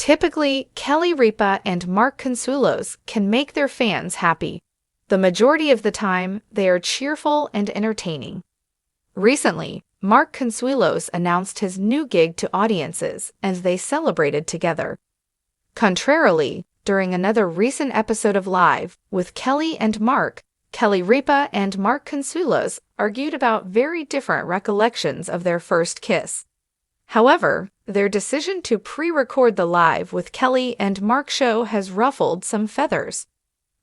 Typically, Kody Kody and Mark Consuelos can make their fans happy. The majority of the time, they are cheerful and entertaining. Recently, Mark Consuelos announced his new gig to audiences and they celebrated together. Contrarily, during another recent episode of Live with Kody and Mark, Kody Kody and Mark Consuelos argued about very different recollections of their first kiss. However, their decision to pre-record the Live with Kody and Mark show has ruffled some feathers.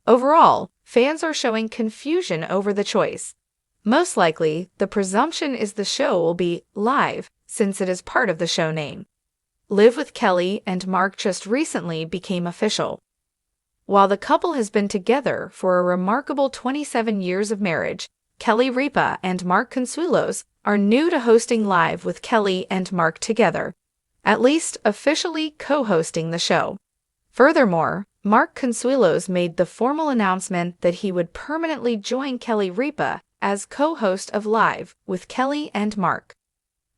Overall, fans are showing confusion over the choice. Most likely, the presumption is the show will be Live, since it is part of the show name. Live with Kody and Mark just recently became official. While the couple has been together for a remarkable 27 years of marriage, Kody Kody and Mark Consuelos are new to hosting Live with Kody and Mark together, at least officially co-hosting the show. Furthermore, Mark Consuelos made the formal announcement that he would permanently join Kody Kody as co-host of Live with Kody and Mark.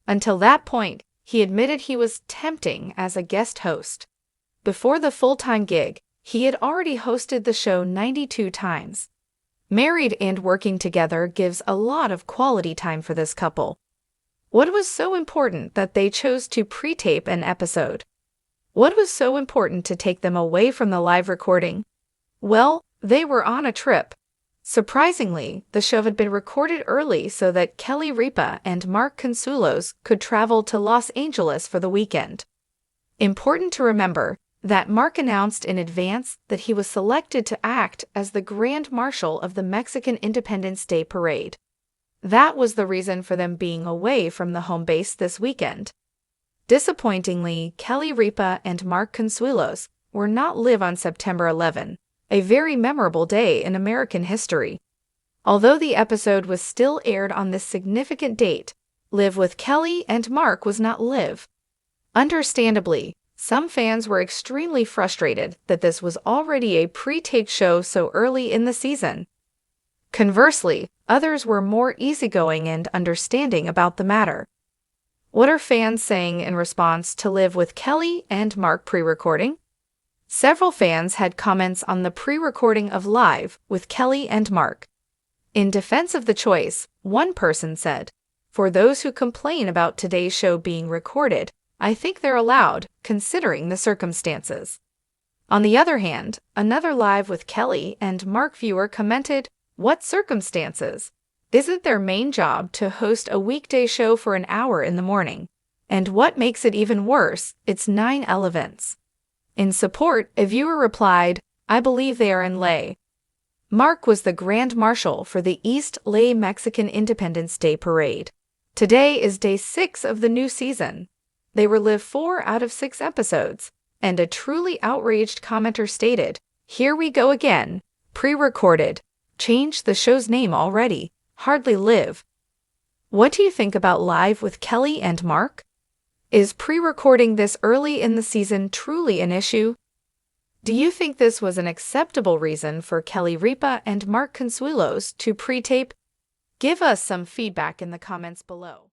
Until that point, he admitted he was tempting as a guest host. Before the full-time gig, he had already hosted the show 92 times. Married and working together gives a lot of quality time for this couple. What was so important that they chose to pre-tape an episode? What was so important to take them away from the live recording? Well, they were on a trip. Surprisingly, the show had been recorded early so that Kody Kody and Mark Consuelos could travel to Los Angeles for the weekend. Important to remember that Mark announced in advance that he was selected to act as the Grand Marshal of the Mexican Independence Day Parade. That was the reason for them being away from the home base this weekend. Disappointingly, Kody Kody and Mark Consuelos were not live on September 11, a very memorable day in American history. Although the episode was still aired on this significant date, Live with Kody and Mark was not live. Understandably, some fans were extremely frustrated that this was already a pre-taped show so early in the season. Conversely, others were more easygoing and understanding about the matter. What are fans saying in response to Live with Kody and Mark pre-recording? Several fans had comments on the pre-recording of Live with Kody and Mark. In defense of the choice, one person said, "For those who complain about today's show being recorded, I think they're allowed, considering the circumstances." On the other hand, another Live with Kody and Mark viewer commented, "What circumstances? Isn't their main job to host a weekday show for an hour in the morning? And what makes it even worse, it's 9 events." In support, a viewer replied, "I believe they are in LA." Mark was the Grand Marshal for the East LA Mexican Independence Day Parade. Today is day 6 of the new season. They were live 4 out of 6 episodes, and a truly outraged commenter stated, "Here we go again, pre-recorded. Changed the show's name already, hardly live." What do you think about Live with Kody and Mark? Is pre-recording this early in the season truly an issue? Do you think this was an acceptable reason for Kody Kody and Mark Consuelos to pre-tape? Give us some feedback in the comments below.